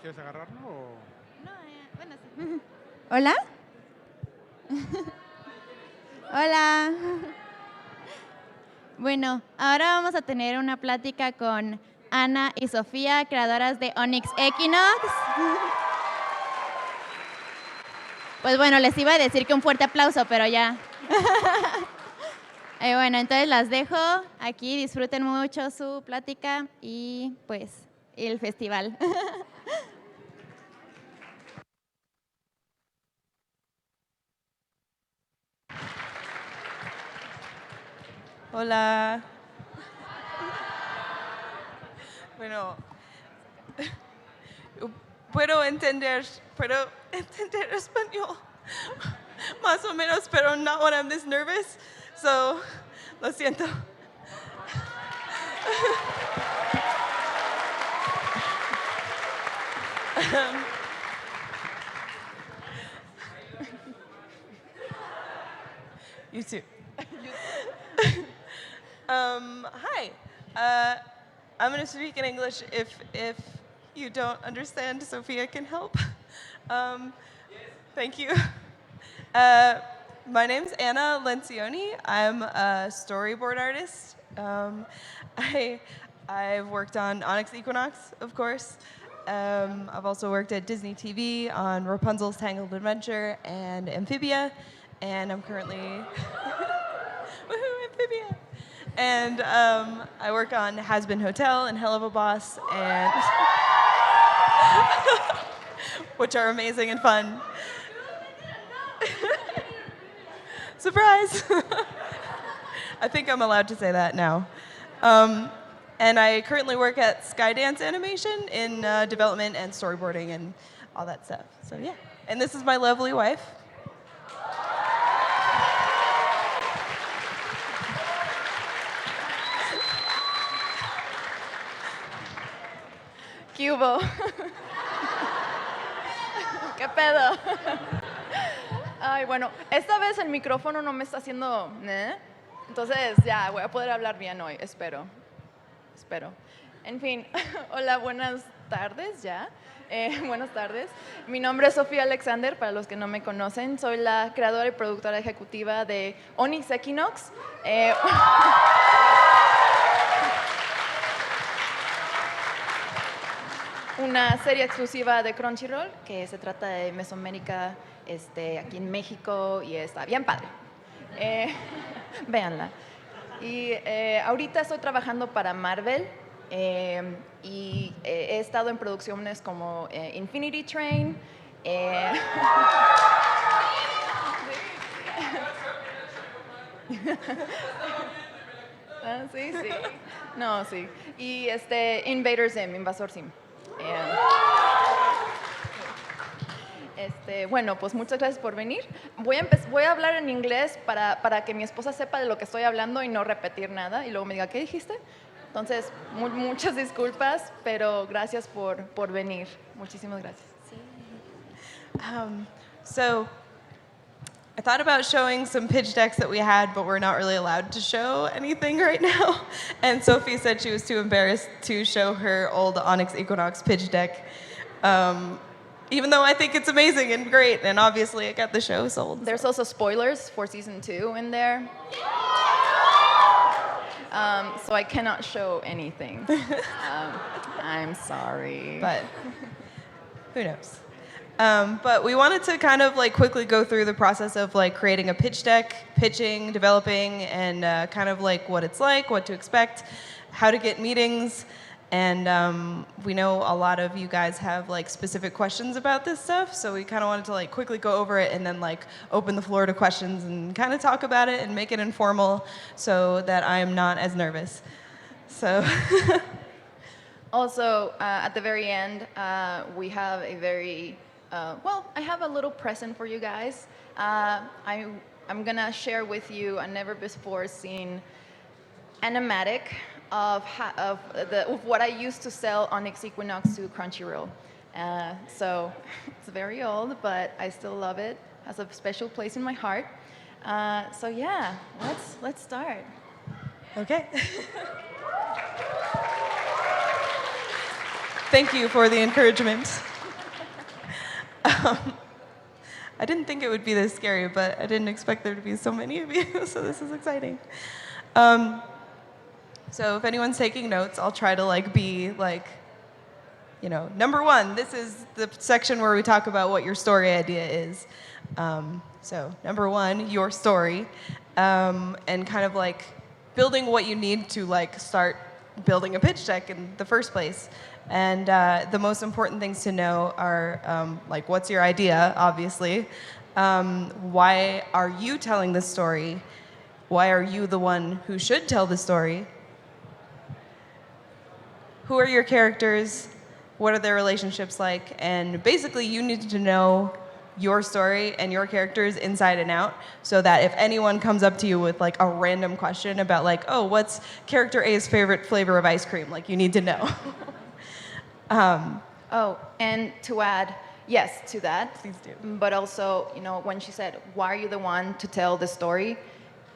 ¿Quieres agarrarlo o...? No, bueno, sí. ¿Hola? Hola. Bueno, ahora vamos a tener una plática con Ana y Sofía, creadoras de Onyx Equinox. Pues bueno, les iba a decir que un fuerte aplauso, pero ya. Bueno, entonces las dejo aquí, disfruten mucho su plática y pues el festival. Hola. Bueno, puedo entender español más o menos, pero not when I'm this nervous. So, lo siento. You too. Hi. I'm going to speak in English if you don't understand. Sofía can help. Thank you. My name's Anna Lencioni. I'm a storyboard artist. I've worked on Onyx Equinox, of course. I've also worked at Disney TV on Rapunzel's Tangled Adventure and Amphibia, and I'm currently woohoo, Amphibia. And I work on Has Been Hotel and Hell of a Boss, and which are amazing and fun. Surprise! I think I'm allowed to say that now. And I currently work at Skydance Animation in development and storyboarding and all that stuff. So yeah. And this is my lovely wife. ¿Qué hubo? ¿Qué pedo? Ay, bueno, esta vez el micrófono no me está haciendo... Entonces ya voy a poder hablar bien hoy, espero. En fin, hola, buenas tardes ya. Buenas tardes. Mi nombre es Sofía Alexander, para los que no me conocen. Soy la creadora y productora ejecutiva de Onyx Equinox. Una serie exclusiva de Crunchyroll que se trata de Mesoamérica, aquí en México, y está bien padre. Véanla. Y ahorita estoy trabajando para Marvel y he estado en producciones como Infinity Train. Sí. No, sí. Y Invader Zim, Invasor Zim. Bueno, pues muchas gracias por venir. Voy a hablar en inglés para que mi esposa sepa de lo que estoy hablando y no repetir nada y luego me diga, ¿qué dijiste? Entonces, muchas disculpas, pero gracias por venir. Muchísimas gracias. So I thought about showing some pitch decks that we had, but we're not really allowed to show anything right now. And Sophie said she was too embarrassed to show her old Onyx Equinox pitch deck. Even though I think it's amazing and great, and obviously it got the show sold. There's also spoilers for season 2 in there. So I cannot show anything. I'm sorry. But who knows? But we wanted to kind of like quickly go through the process of like creating a pitch deck, pitching, developing, and kind of like what it's like, what to expect, how to get meetings. And we know a lot of you guys have like specific questions about this stuff, so we kind of wanted to like quickly go over it and then like open the floor to questions and kind of talk about it and make it informal so that I'm not as nervous. So. Also, at the very end, we have a very, I have a little present for you guys. I'm gonna share with you a never before seen animatic of what I used to sell Onyx Equinox to Crunchyroll. So it's very old, but I still love it. It has a special place in my heart. So yeah, let's start. Okay. Thank you for the encouragement. I didn't think it would be this scary, but I didn't expect there to be so many of you, so this is exciting. So if anyone's taking notes, I'll try to like be like, you know, number one, this is the section where we talk about what your story idea is. So number one, your story, and kind of like building what you need to like start building a pitch deck in the first place. And the most important things to know are like, what's your idea, obviously? Why are you telling this story? Why are you the one who should tell the story? Who are your characters? What are their relationships like? And basically, you need to know your story and your characters inside and out, so that if anyone comes up to you with like a random question about like, oh, what's character A's favorite flavor of ice cream? Like, you need to know. Oh, and to add, yes, to that. Please do. But also, you know, when she said, why are you the one to tell the story?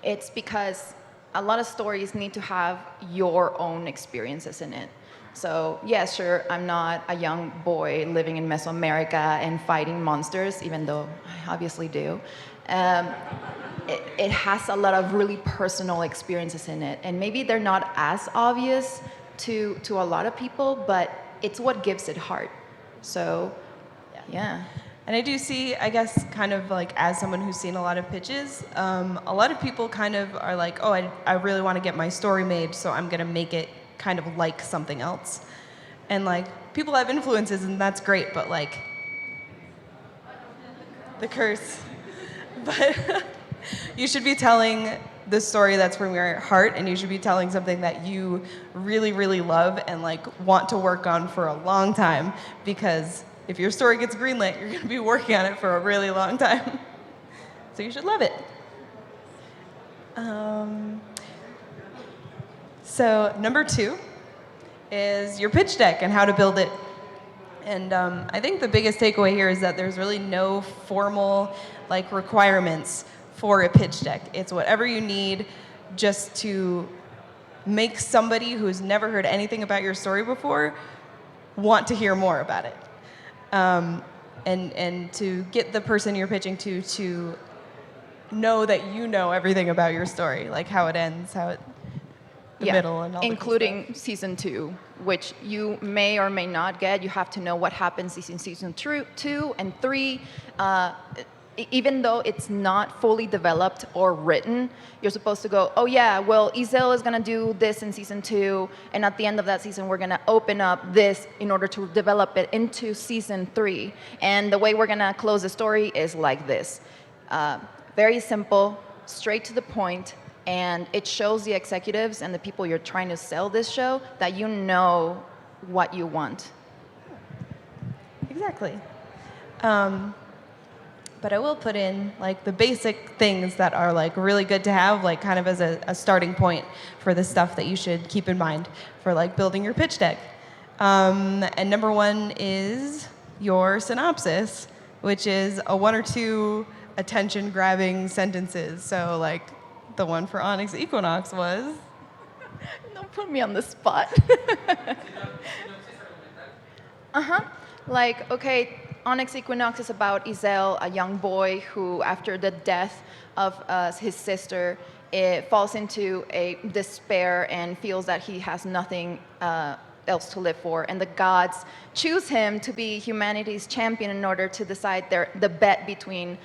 It's because a lot of stories need to have your own experiences in it. So, yeah, sure, I'm not a young boy living in Mesoamerica and fighting monsters, even though I obviously do. It has a lot of really personal experiences in it. And maybe they're not as obvious to a lot of people, but it's what gives it heart. So, yeah. And I do see, I guess, kind of like as someone who's seen a lot of pitches, a lot of people kind of are like, oh, I really want to get my story made, so I'm going to make it kind of like something else. And like, people have influences, and that's great, but like, the curse. But you should be telling the story that's from your heart, and you should be telling something that you really, really love and like want to work on for a long time, because if your story gets greenlit, you're going to be working on it for a really long time. So you should love it. So number two is your pitch deck and how to build it. And I think the biggest takeaway here is that there's really no formal like requirements for a pitch deck. It's whatever you need just to make somebody who's never heard anything about your story before want to hear more about it. And to get the person you're pitching to know that you know everything about your story, like how it ends, the middle, and all including season 2, which you may or may not get. You have to know what happens in season 2 and 3. Even though it's not fully developed or written, you're supposed to go, oh yeah, well, Isel is gonna do this in season 2, and at the end of that season, we're gonna open up this in order to develop it into season 3. And the way we're gonna close the story is like this. Very simple, straight to the point, and it shows the executives and the people you're trying to sell this show that you know what you want. Exactly. But I will put in like the basic things that are like really good to have, like kind of as a starting point for the stuff that you should keep in mind for like building your pitch deck. And number one is your synopsis, which is a 1 or 2 attention-grabbing sentences. So like the one for Onyx Equinox was... Don't put me on the spot. Like, okay, Onyx Equinox is about Isel, a young boy who, after the death of his sister, falls into a despair and feels that he has nothing else to live for. And the gods choose him to be humanity's champion in order to decide the bet between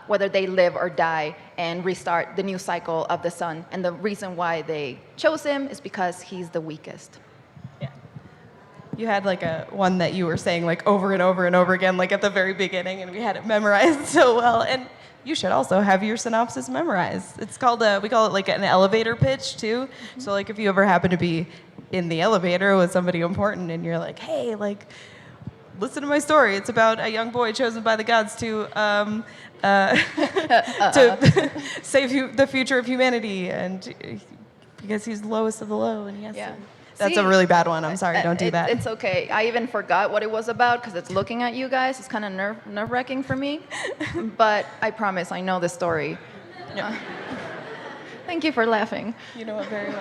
whether they live or die and restart the new cycle of the sun. And the reason why they chose him is because he's the weakest. You had like one that you were saying like over and over and over again, like at the very beginning, and we had it memorized so well. And you should also have your synopsis memorized. It's called we call it like an elevator pitch too. Mm-hmm. So like if you ever happen to be in the elevator with somebody important and you're like, hey, like, listen to my story. It's about a young boy chosen by the gods to to save the future of humanity, and because he's the lowest of the low, and he has to. That's a really bad one. I'm sorry. Don't do that. It's okay. I even forgot what it was about because it's looking at you guys. It's kind of nerve-wracking for me. But I promise I know the story. Yeah. Thank you for laughing. You know it very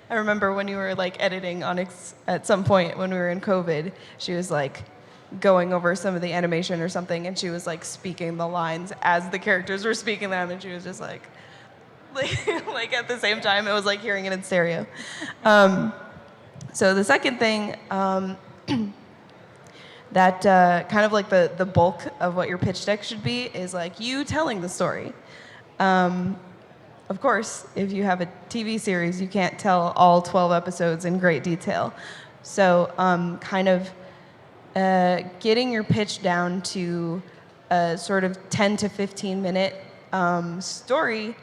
I remember when you were like editing Onyx at some point when we were in COVID, she was like going over some of the animation or something, and she was like speaking the lines as the characters were speaking them, and she was just like like at the same time, it was like hearing it in stereo. So the second thing that kind of like the bulk of what your pitch deck should be is like you telling the story. Of course, if you have a TV series, you can't tell all 12 episodes in great detail. So kind of getting your pitch down to a sort of 10 to 15 minute story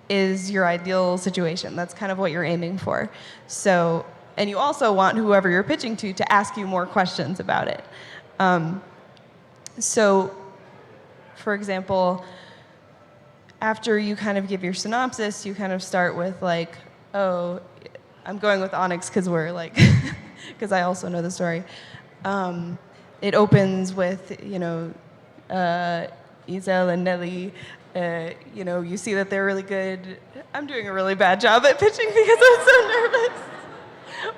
is your ideal situation. That's kind of what you're aiming for. So, and you also want whoever you're pitching to ask you more questions about it. So, for example, after you kind of give your synopsis, you kind of start with like, oh, I'm going with Onyx because we're like, because I also know the story. It opens with, you know, Isel and Nelly. You know, you see that they're really good. I'm doing a really bad job at pitching because I'm so nervous.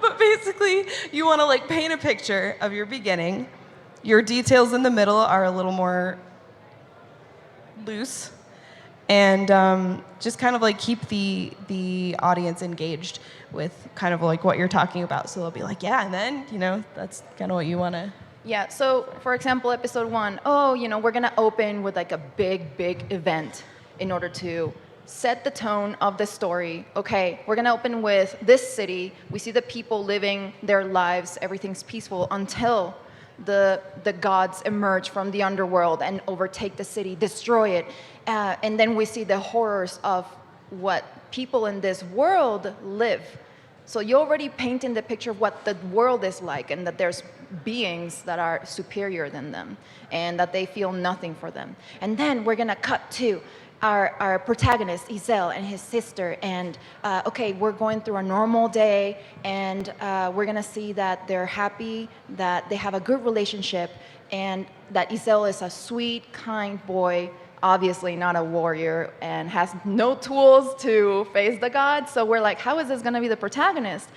But basically, you want to like paint a picture of your beginning. Your details in the middle are a little more loose. And just kind of like keep the audience engaged with kind of like what you're talking about. So they'll be like, yeah, and then, you know, that's kind of what you want to. Yeah, so for example, episode 1, oh, you know, we're gonna open with like a big event in order to set the tone of the story. Okay, we're gonna open with this city. We see the people living their lives, everything's peaceful until the gods emerge from the underworld and overtake the city, destroy it. And then we see the horrors of what people in this world live. So you're already painting the picture of what the world is like, and that there's beings that are superior than them, and that they feel nothing for them. And then we're gonna cut to our protagonist, Isel, and his sister, and okay, we're going through a normal day, and we're gonna see that they're happy, that they have a good relationship, and that Isel is a sweet, kind boy, obviously not a warrior, and has no tools to face the gods. So we're like, how is this gonna be the protagonist?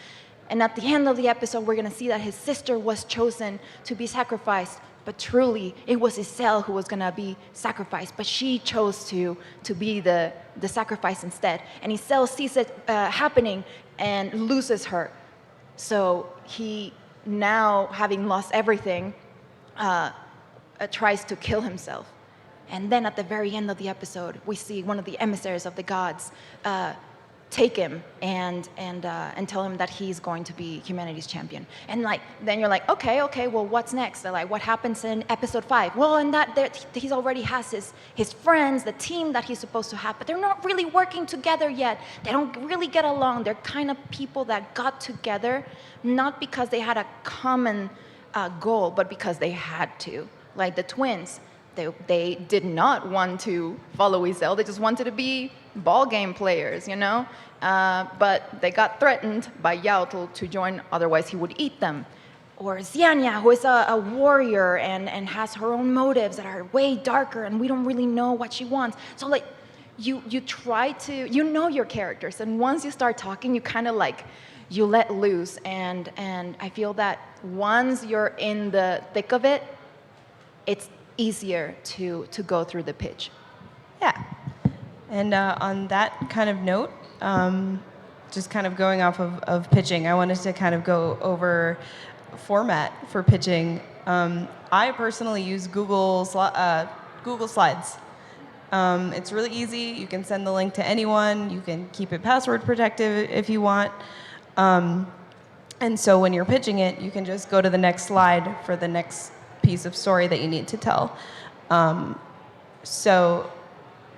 And at the end of the episode, we're gonna see that his sister was chosen to be sacrificed, but truly, it was Isel who was gonna be sacrificed, but she chose to be the sacrifice instead. And Isel sees it happening and loses her. So he, now having lost everything, tries to kill himself. And then at the very end of the episode, we see one of the emissaries of the gods take him and tell him that he's going to be humanity's champion. And like, then you're like, okay, well, what's next? They're like, what happens in episode 5? Well, in that, he already has his friends, the team that he's supposed to have, but they're not really working together yet. They don't really get along. They're kind of people that got together, not because they had a common goal, but because they had to. Like the twins. They did not want to follow Isel. They just wanted to be ball game players, you know? But they got threatened by Yautl to join, otherwise he would eat them. Or Xianya, who is a warrior and has her own motives that are way darker, and we don't really know what she wants. So like, you try to, you know your characters, and once you start talking, you kind of like, you let loose, and I feel that once you're in the thick of it, it's easier to go through the pitch. Yeah. And on that kind of note, just kind of going off of pitching, I wanted to kind of go over format for pitching. I personally use Google Slides. It's really easy. You can send the link to anyone. You can keep it password protected if you want. And so when you're pitching it, you can just go to the next slide for the next piece of story that you need to tell. So,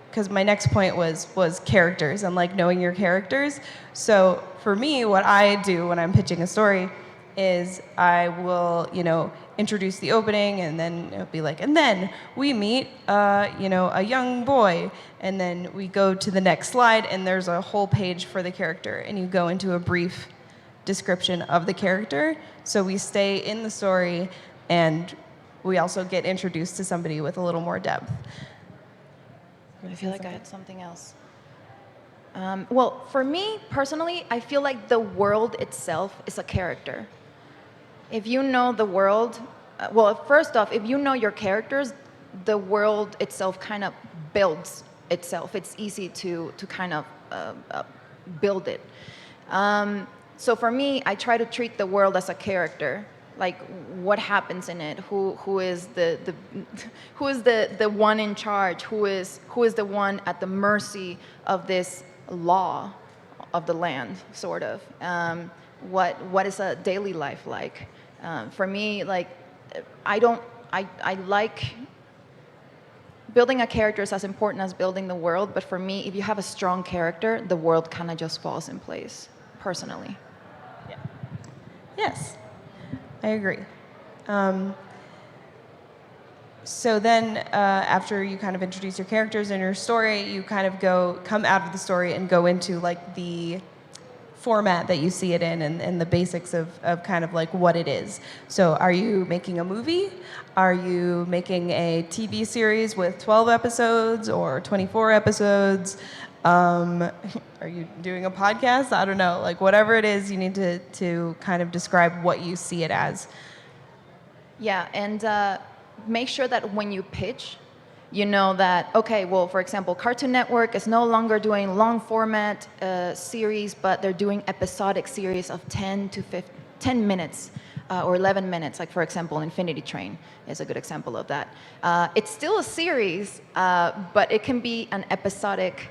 because my next point was characters and like knowing your characters. So for me, what I do when I'm pitching a story is I will, you know, introduce the opening, and then it'll be like, and then we meet, you know, a young boy, and then we go to the next slide, and there's a whole page for the character, and you go into a brief description of the character. So we stay in the story, and we also get introduced to somebody with a little more depth. I feel like I had something else. Well, for me personally, I feel like the world itself is a character. If you know the world, well, first off, if you know your characters, the world itself kind of builds itself. It's easy to kind of build it. So for me, I try to treat the world as a character. Like what happens in it? Who is who is the one in charge? Who is the one at the mercy of this law of the land, sort of? What is a daily life like? For me, like I like building a character is as important as building the world. But for me, if you have a strong character, the world kind of just falls in place. Personally. Yeah. Yes. I agree. So then, after you kind of introduce your characters and your story, you kind of come out of the story and go into like the format that you see it in and the basics of kind of like what it is. So are you making a movie? Are you making a TV series with 12 episodes or 24 episodes? Are you doing a podcast? I don't know. Like whatever it is, you need to kind of describe what you see it as. Yeah, and make sure that when you pitch, you know that, okay, well, for example, Cartoon Network is no longer doing long format series, but they're doing episodic series of 10 to 10 minutes or 11 minutes. Like, for example, Infinity Train is a good example of that. It's still a series, but it can be an episodic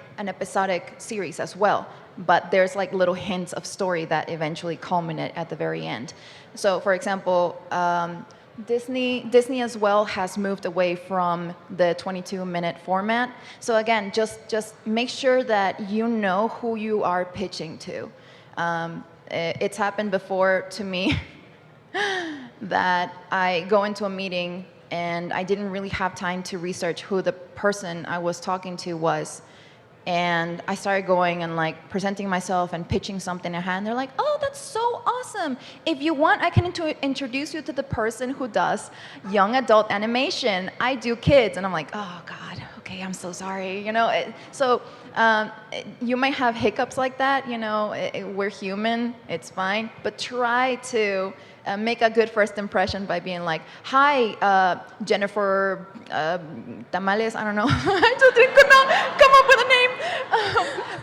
series as well. But there's like little hints of story that eventually culminate at the very end. So, for example, Disney as well has moved away from the 22-minute format. So again, just make sure that you know who you are pitching to. It's happened before to me that I go into a meeting and I didn't really have time to research who the person I was talking to was. And I started going and like presenting myself and pitching something I had. And they're like, "Oh, that's so awesome. If you want, I can introduce you to the person who does young adult animation. I do kids." And I'm like, "Oh God, okay, I'm so sorry." You know, you might have hiccups like that. You know, we're human. It's fine. But try to make a good first impression by being like, "Hi, Jennifer Tamales." I don't know. I just could not come up with a name.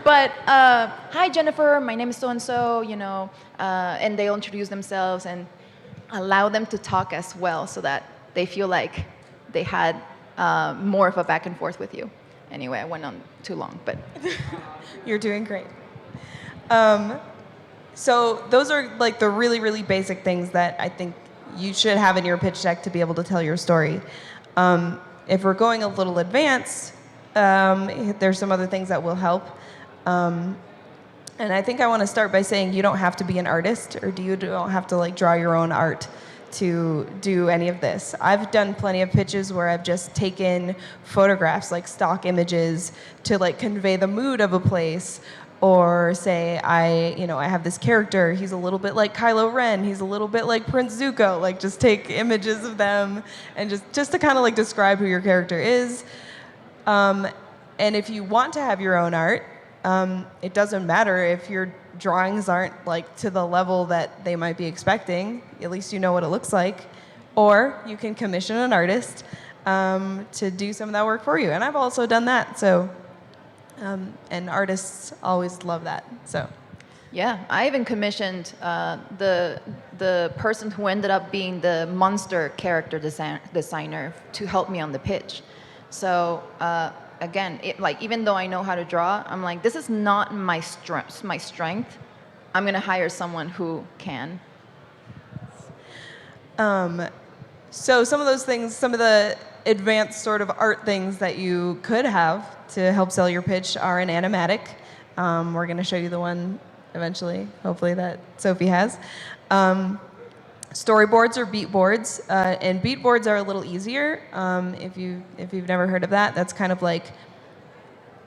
But "Hi, Jennifer. My name is so and so." You know, and they'll introduce themselves and allow them to talk as well, so that they feel like they had more of a back and forth with you. Anyway, I went on too long, but You're doing great. So those are like the really, really basic things that I think you should have in your pitch deck to be able to tell your story. If we're going a little advanced, there's some other things that will help. And I think I want to start by saying you don't have to be an artist, or you don't have to like draw your own art to do any of this. I've done plenty of pitches where I've just taken photographs, like stock images, to like convey the mood of a place. Or say I have this character, he's a little bit like Kylo Ren, he's a little bit like Prince Zuko, like just take images of them and just to kind of like describe who your character is. And if you want to have your own art, it doesn't matter if your drawings aren't like to the level that they might be expecting, at least you know what it looks like. Or you can commission an artist to do some of that work for you. And I've also done that, so. And artists always love that. So, yeah, I even commissioned the person who ended up being the monster character designer to help me on the pitch. So again, even though I know how to draw, I'm like, this is not my strength. I'm gonna hire someone who can. So some of those things, some of the advanced sort of art things that you could have to help sell your pitch are an animatic. We're going to show you the one eventually, hopefully, that Sophie has. Storyboards or beat boards, and beat boards are a little easier. If you've never heard of that, that's kind of like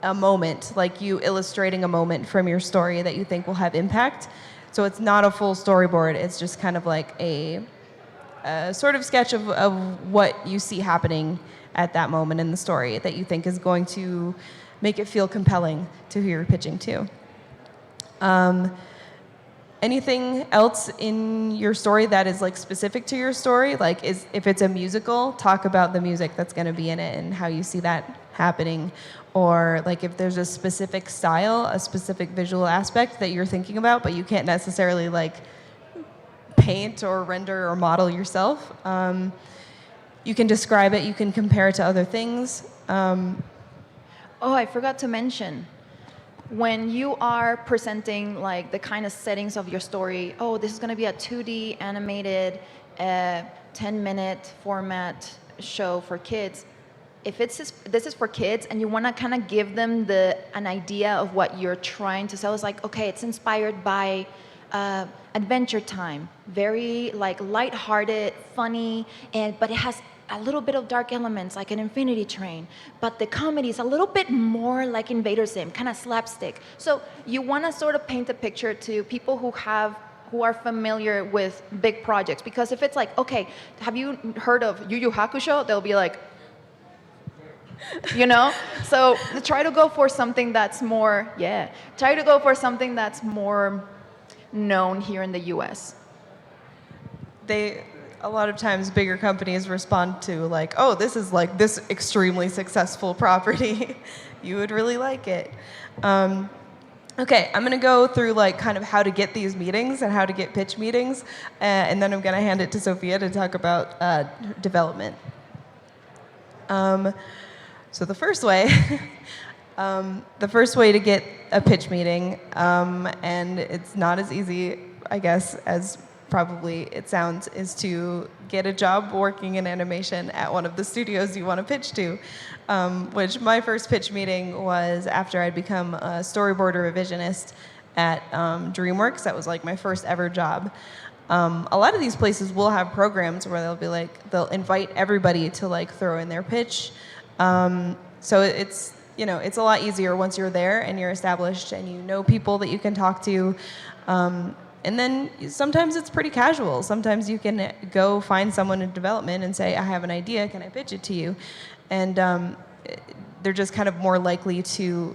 a moment, like you illustrating a moment from your story that you think will have impact. So it's not a full storyboard. It's just kind of like a sort of sketch of what you see happening at that moment in the story that you think is going to make it feel compelling to who you're pitching to. Anything else in your story that is like specific to your story? Like, if it's a musical, talk about the music that's going to be in it and how you see that happening. Or like if there's a specific style, a specific visual aspect that you're thinking about, but you can't necessarily like paint or render or model yourself. You can describe it, you can compare it to other things. Oh, I forgot to mention. When you are presenting like the kind of settings of your story, oh, this is going to be a 2D animated 10-minute format show for kids. If this is for kids and you want to kind of give them an idea of what you're trying to sell, it's like, okay, it's inspired by Adventure Time, very like lighthearted, funny, but it has a little bit of dark elements like an Infinity Train, but the comedy is a little bit more like Invader Zim, kind of slapstick. So you want to sort of paint a picture to people who are familiar with big projects, because if it's like, okay, have you heard of Yu Yu Hakusho? They'll be like, you know? So try to go for something that's more, try to go for something that's more known here in the US. A lot of times bigger companies respond to like, oh, this is like this extremely successful property. You would really like it. Okay, I'm gonna go through like kind of how to get these meetings and how to get pitch meetings, and then I'm gonna hand it to Sofía to talk about development. So the first way to get a pitch meeting, and it's not as easy, I guess, as probably it sounds, is to get a job working in animation at one of the studios you want to pitch to, which my first pitch meeting was after I'd become a storyboard revisionist at DreamWorks. That was like my first ever job. A lot of these places will have programs where they'll invite everybody to like throw in their pitch. So it's a lot easier once you're there and you're established and you know people that you can talk to. And then sometimes it's pretty casual. Sometimes you can go find someone in development and say, I have an idea, can I pitch it to you? And they're just kind of more likely to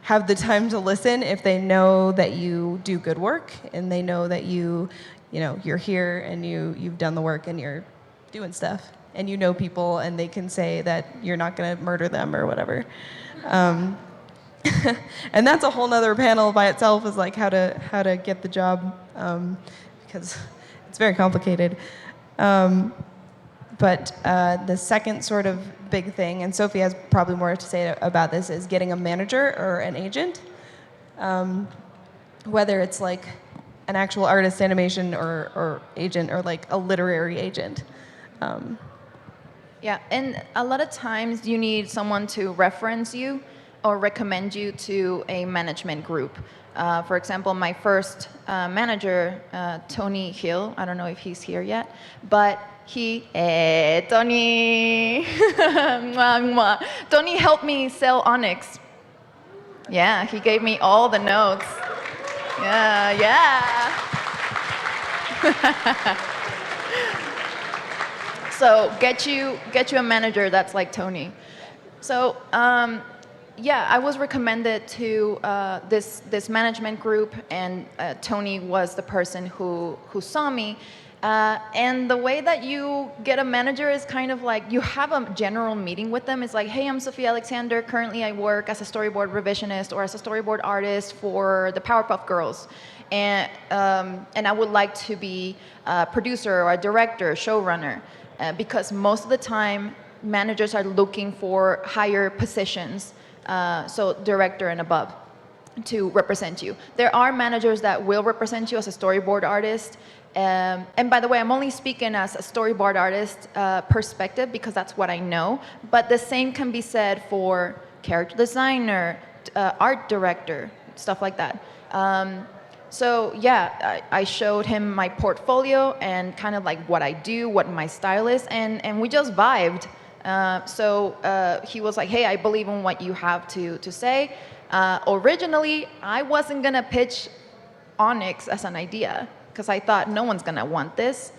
have the time to listen if they know that you do good work and they know that you're here and you've done the work and you're doing stuff. And you know people and they can say that you're not going to murder them or whatever. And that's a whole nother panel by itself, is like how to get the job, because it's very complicated. But the second sort of big thing, and Sofía has probably more to say about this, is getting a manager or an agent, whether it's like an actual artist animation or agent or like a literary agent. Yeah, and a lot of times you need someone to reference you or recommend you to a management group. For example, my first manager, Tony Hill, I don't know if he's here yet, but Tony, Tony helped me sell Onyx. Yeah, he gave me all the notes. Yeah. So get you a manager that's like Tony. So I was recommended to this management group, and Tony was the person who saw me. And the way that you get a manager is kind of like you have a general meeting with them. It's like, hey, I'm Sofía Alexander. Currently, I work as a storyboard revisionist or as a storyboard artist for the Powerpuff Girls. And I would like to be a producer or a director, showrunner, because most of the time, managers are looking for higher positions, so director and above, to represent you. There are managers that will represent you as a storyboard artist. And by the way, I'm only speaking as a storyboard artist perspective because that's what I know. But the same can be said for character designer, art director, stuff like that. So yeah, I showed him my portfolio and kind of like what I do, what my style is, and we just vibed. So he was like, hey, I believe in what you have to say. Originally, I wasn't gonna pitch Onyx as an idea because I thought no one's gonna want this.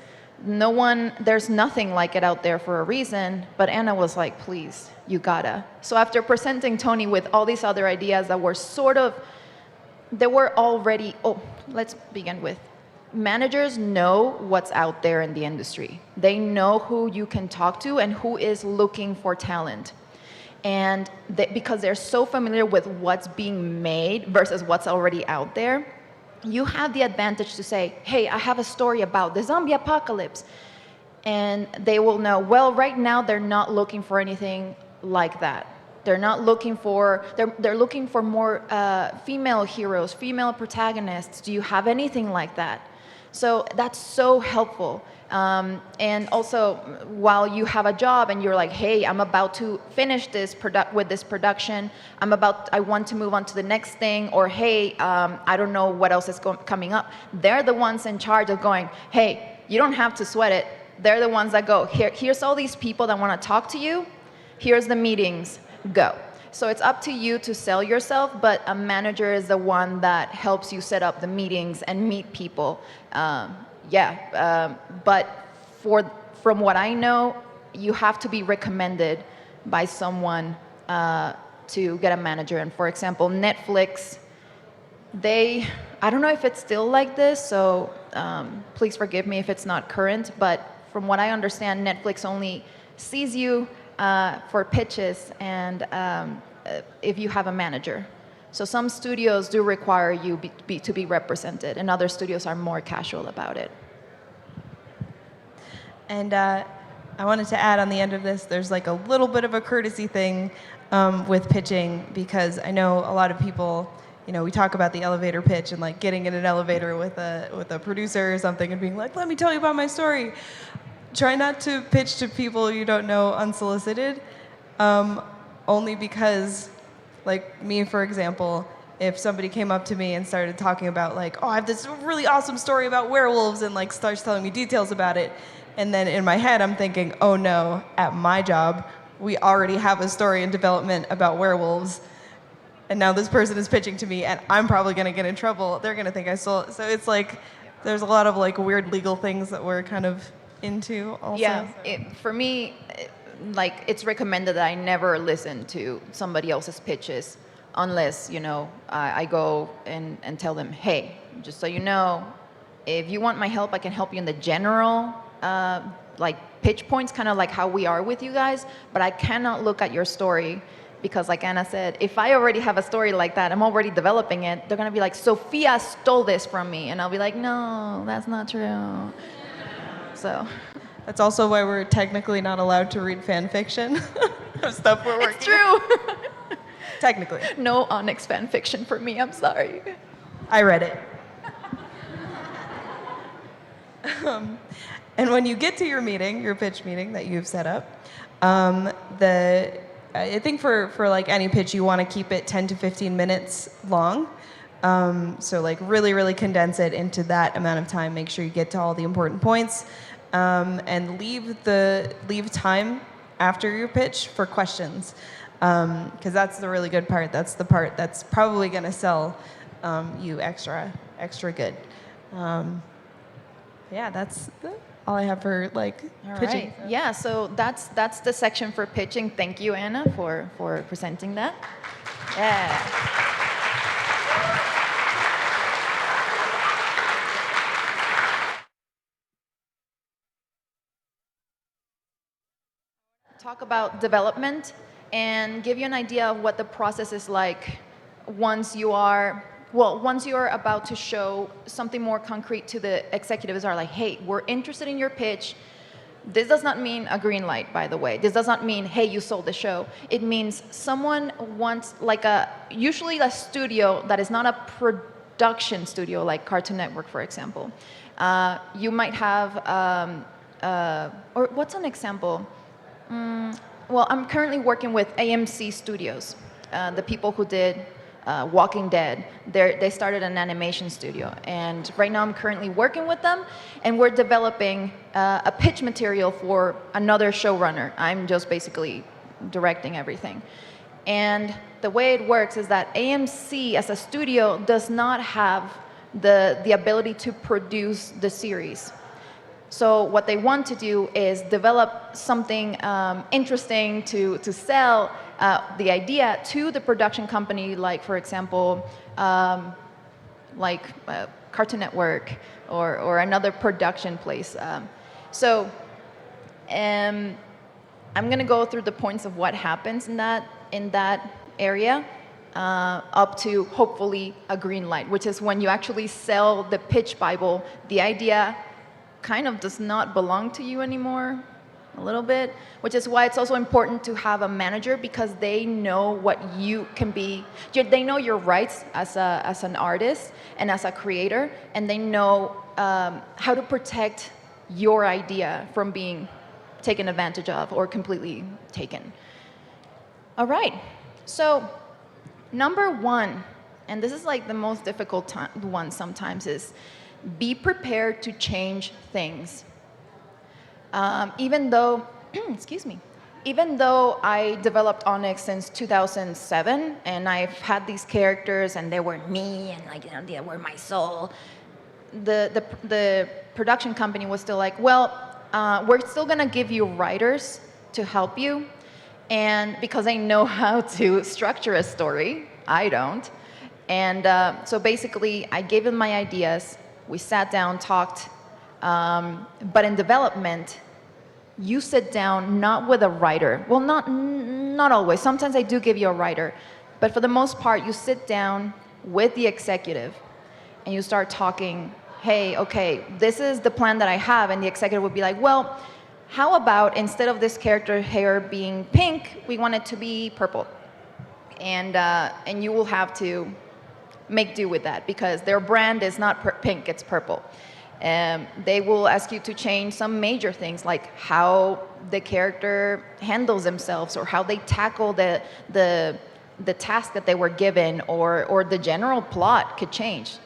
no one, there's nothing like it out there for a reason, but Anna was like, please, you gotta. So after presenting Tony with all these other ideas that were sort of, they were already, oh, let's begin with, managers know what's out there in the industry. They know who you can talk to and who is looking for talent. And because they're so familiar with what's being made versus what's already out there, you have the advantage to say, hey, I have a story about the zombie apocalypse. And they will know, well, right now they're not looking for anything like that. They're not looking for, they're looking for more female heroes, female protagonists. Do you have anything like that? So that's so helpful. And also, while you have a job and you're like, hey, I'm about to finish this with this production, I want to move on to the next thing, or hey, I don't know what else is coming up. They're the ones in charge of going, hey, you don't have to sweat it. They're the ones that go, here's all these people that want to talk to you. Here's the meetings, go. So it's up to you to sell yourself, but a manager is the one that helps you set up the meetings and meet people. But from what I know, you have to be recommended by someone to get a manager. And for example, Netflix, I don't know if it's still like this, so please forgive me if it's not current, but from what I understand, Netflix only sees you for pitches and if you have a manager. So some studios do require you to be represented, and other studios are more casual about it. And I wanted to add on the end of this, there's like a little bit of a courtesy thing with pitching, because I know a lot of people, we talk about the elevator pitch and like getting in an elevator with a producer or something and being like, let me tell you about my story. Try not to pitch to people you don't know unsolicited, only because, like me, for example, if somebody came up to me and started talking about like, oh, I have this really awesome story about werewolves, and like starts telling me details about it, and then in my head I'm thinking, oh no, at my job, we already have a story in development about werewolves, and now this person is pitching to me and I'm probably gonna get in trouble. They're gonna think I stole it. So it's like, there's a lot of like weird legal things that we're kind of into also. Yeah, for me, like it's recommended that I never listen to somebody else's pitches unless, I go and tell them, hey, just so you know, if you want my help, I can help you in the general like pitch points, kind of like how we are with you guys, but I cannot look at your story because like Anna said, if I already have a story like that, I'm already developing it, they're gonna be like, Sofía stole this from me. And I'll be like, no, that's not true. So. That's also why we're technically not allowed to read fan fiction of stuff we're working on. It's true. Technically. No Onyx fan fiction for me, I'm sorry. I read it. And when you get to your meeting, your pitch meeting that you've set up, I think for like any pitch, you want to keep it 10 to 15 minutes long. So like really, really condense it into that amount of time. Make sure you get to all the important points. And leave time after your pitch for questions, because that's the really good part. That's the part that's probably going to sell you extra good. Yeah, that's all I have for like pitching. Right. Yeah, so that's the section for pitching. Thank you, Anna, for presenting that. Yeah. Talk about development and give you an idea of what the process is like once you are about to show something more concrete to the executives. Are like, hey, we're interested in your pitch. This does not mean a green light, by the way. This does not mean, hey, you sold the show. It means someone wants, like usually a studio that is not a production studio, like Cartoon Network, for example. You might have, or what's an example? Well, I'm currently working with AMC Studios, the people who did Walking Dead. They started an animation studio, and right now I'm currently working with them, and we're developing a pitch material for another showrunner. I'm just basically directing everything. And the way it works is that AMC as a studio does not have the ability to produce the series. So what they want to do is develop something interesting to sell the idea to the production company, like, for example, Cartoon Network or another production place. So I'm going to go through the points of what happens in that area up to hopefully a green light, which is when you actually sell the pitch Bible. The idea kind of does not belong to you anymore, a little bit, which is why it's also important to have a manager, because they know what you can be. They know your rights as an artist and as a creator, and they know how to protect your idea from being taken advantage of or completely taken. All right, so number one, and this is like the most difficult one sometimes, is be prepared to change things. Even though, excuse me, even though I developed Onyx since 2007, and I've had these characters, and they were me, and like, you know, they were my soul, the production company was still like, well, we're still gonna give you writers to help you, and because they know how to structure a story, I don't. And so basically, I gave them my ideas. We sat down, talked, but in development, you sit down not with a writer. Well, not always. Sometimes I do give you a writer, but for the most part, you sit down with the executive, and you start talking. Hey, okay, this is the plan that I have, and the executive would be like, well, how about instead of this character hair being pink, we want it to be purple, and you will have to make do with that, because their brand is not pink, it's purple. They will ask you to change some major things, like how the character handles themselves, or how they tackle the task that they were given, or the general plot could change.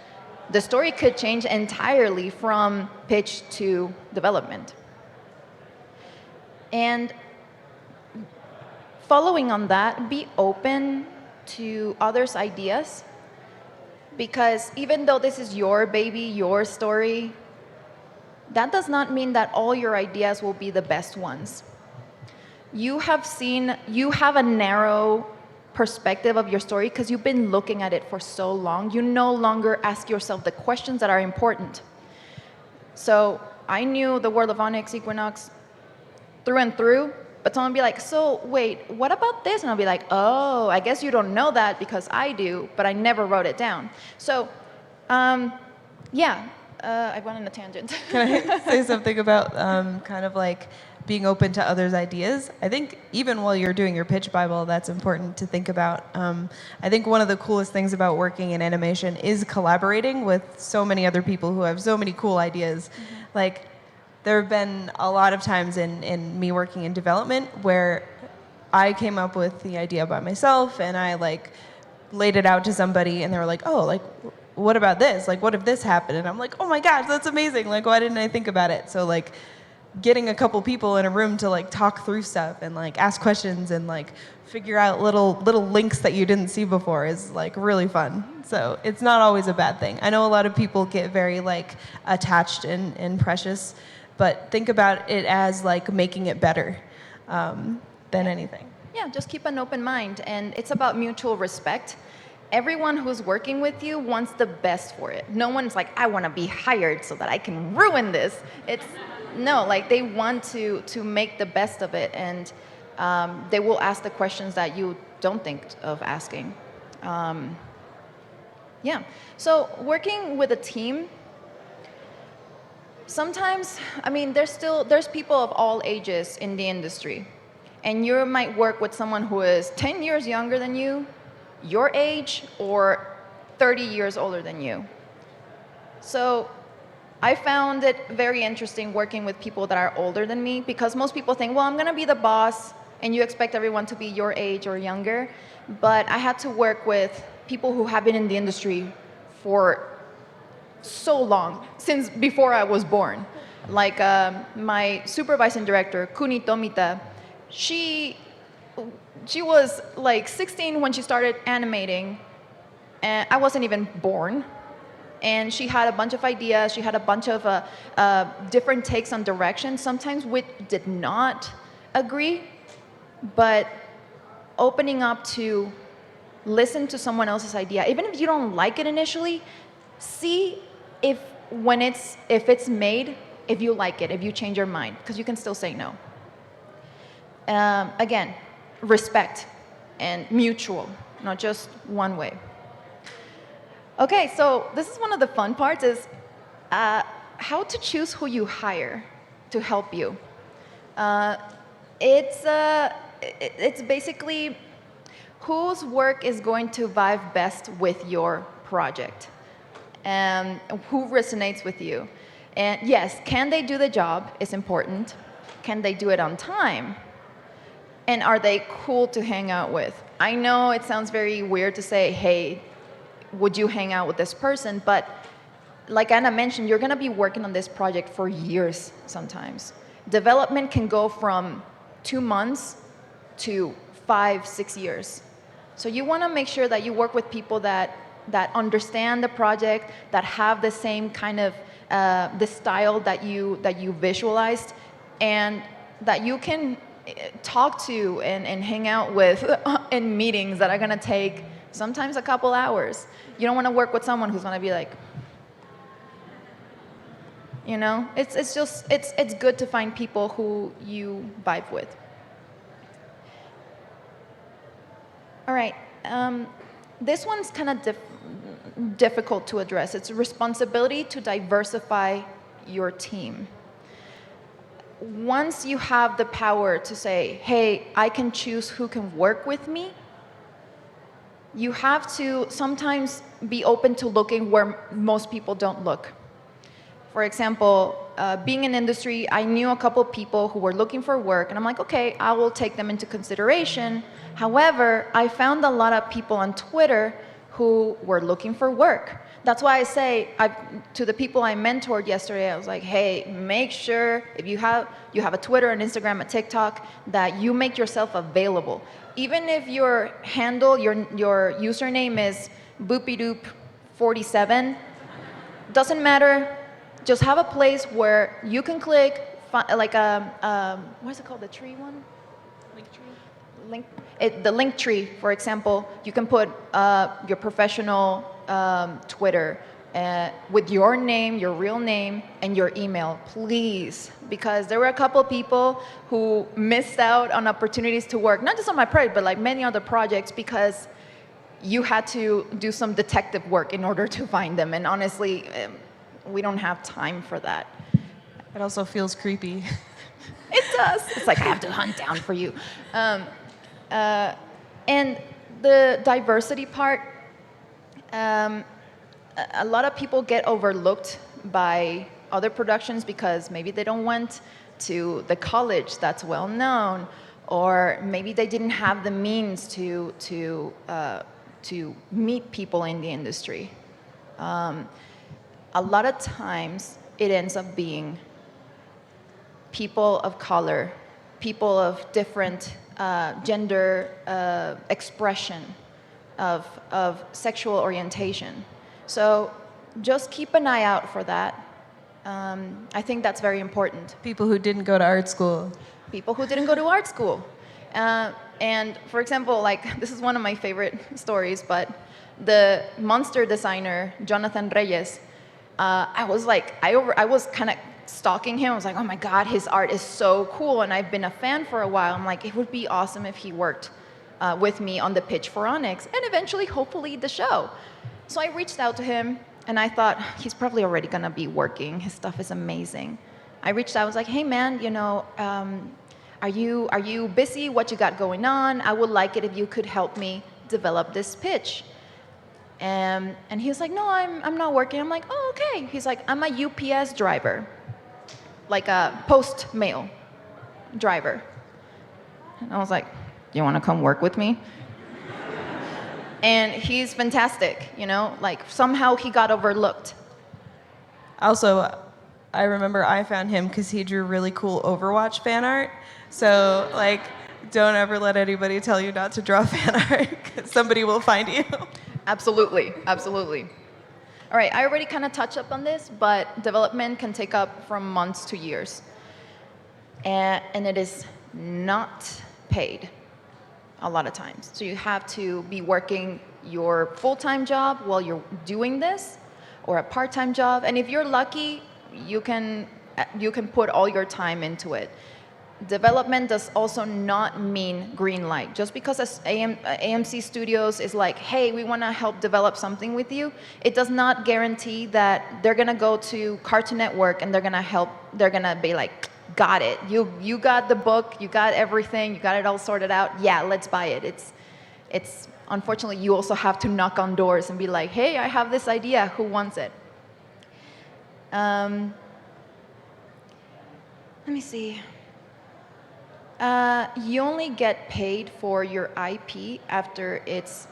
The story could change entirely from pitch to development. And following on that, be open to others' ideas. Because even though this is your baby, your story, that does not mean that all your ideas will be the best ones. You have a narrow perspective of your story because you've been looking at it for so long. You no longer ask yourself the questions that are important. So I knew the world of Onyx, Equinox through and through, but someone would be like, so wait, what about this? And I'll be like, oh, I guess you don't know that because I do, but I never wrote it down. So, I went on a tangent. Can I say something about kind of like being open to others' ideas? I think even while you're doing your pitch Bible, that's important to think about. I think one of the coolest things about working in animation is collaborating with so many other people who have so many cool ideas. Mm-hmm. Like, there have been a lot of times in me working in development where I came up with the idea by myself, and I like laid it out to somebody, and they were like, oh, like, what about this? Like, what if this happened? And I'm like, oh my gosh, that's amazing. Like, why didn't I think about it? So like getting a couple people in a room to like talk through stuff and like ask questions and like figure out little links that you didn't see before is like really fun. So it's not always a bad thing. I know a lot of people get very like attached and precious, but think about it as like making it better than anything. Yeah, just keep an open mind, and it's about mutual respect. Everyone who's working with you wants the best for it. No one's like, I want to be hired so that I can ruin this. No, like they want to make the best of it, and they will ask the questions that you don't think of asking. So working with a team, sometimes, I mean, there's people of all ages in the industry, and you might work with someone who is 10 years younger than you, your age, or 30 years older than you. So I found it very interesting working with people that are older than me, because most people think, well, I'm going to be the boss, and you expect everyone to be your age or younger. But I had to work with people who have been in the industry for so long, since before I was born. Like my supervising director, Kuni Tomita, she was like 16 when she started animating, and I wasn't even born. And she had a bunch of ideas. She had a bunch of different takes on direction. Sometimes we did not agree, but opening up to listen to someone else's idea, even if you don't like it initially, see if it's made, if you like it, if you change your mind, because you can still say no. Again, respect and mutual, not just one way. Okay, so this is one of the fun parts is how to choose who you hire to help you. It's basically whose work is going to vibe best with your project and who resonates with you. And yes, can they do the job is important. Can they do it on time? And are they cool to hang out with? I know it sounds very weird to say, hey, would you hang out with this person? But like Anna mentioned, you're gonna be working on this project for years sometimes. Development can go from 2 months to 5, 6 years. So you wanna make sure that you work with people that understand the project, that have the same kind of the style that you visualized, and that you can talk to and hang out with in meetings that are gonna take sometimes a couple hours. You don't wanna work with someone who's gonna be like, you know, it's good to find people who you vibe with. All right, this one's kind of difficult to address. It's a responsibility to diversify your team. Once you have the power to say, hey, I can choose who can work with me, you have to sometimes be open to looking where most people don't look. For example, being in industry, I knew a couple people who were looking for work, and I'm like, okay, I will take them into consideration. However, I found a lot of people on Twitter who were looking for work. That's why I say to the people I mentored yesterday, I was like, hey, make sure if you have a Twitter, an Instagram, a TikTok, that you make yourself available. Even if your handle, your username is boopydoop47, doesn't matter. Just have a place where you can click, like what is it called, the tree one? The link tree, for example. You can put your professional Twitter with your name, your real name, and your email, please. Because there were a couple people who missed out on opportunities to work, not just on my project, but like many other projects, because you had to do some detective work in order to find them. And honestly, we don't have time for that. It also feels creepy. It does. It's like I have to hunt down for you. And the diversity part, a lot of people get overlooked by other productions because maybe they don't went to the college that's well known, or maybe they didn't have the means to meet people in the industry. A lot of times it ends up being people of color, people of different gender expression of sexual orientation. So just keep an eye out for that. I think that's very important. People who didn't go to art school. People who didn't go to art school. And for example, like this is one of my favorite stories, but the Monster designer, Jonathan Reyes, I was kind of stalking him. I was like, oh my God, his art is so cool. And I've been a fan for a while. I'm like, it would be awesome if he worked with me on the pitch for Onyx and eventually, hopefully, the show. So I reached out to him and I thought, he's probably already gonna be working. His stuff is amazing. I reached out, I was like, hey man, you know, are you busy? What you got going on? I would like it if you could help me develop this pitch. And he was like, no, I'm not working. I'm like, oh, okay. He's like, I'm a UPS driver, like a post mail driver. And I was like, you want to come work with me? And he's fantastic, you know, like somehow he got overlooked. Also, I remember I found him because he drew really cool Overwatch fan art. So, like, don't ever let anybody tell you not to draw fan art, because somebody will find you. Absolutely, absolutely. All right, I already kind of touched up on this, but development can take up from months to years. And it is not paid a lot of times. So you have to be working your full-time job while you're doing this, or a part-time job. And if you're lucky, you can put all your time into it. Development does also not mean green light. Just because AMC Studios is like, hey, we want to help develop something with you, it does not guarantee that they're going to go to Cartoon Network and they're going to be like, got it. You got the book, you got everything, you got it all sorted out. Yeah, let's buy it. It's unfortunately, you also have to knock on doors and be like, hey, I have this idea, who wants it? Let me see. You only get paid for your IP after it's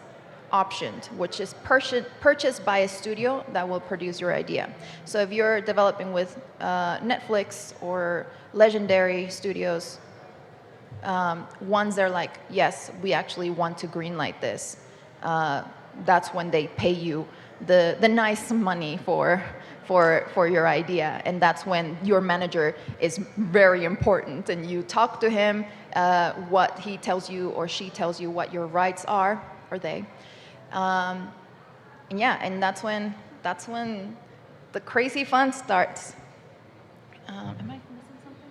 optioned, which is purchased by a studio that will produce your idea. So if you're developing with Netflix or Legendary Studios, once they're like, yes, we actually want to greenlight this, that's when they pay you the nice money for your idea. And that's when your manager is very important, and you talk to him, what he tells you or she tells you what your rights are, or they. And yeah, and that's when the crazy fun starts. Am I missing something?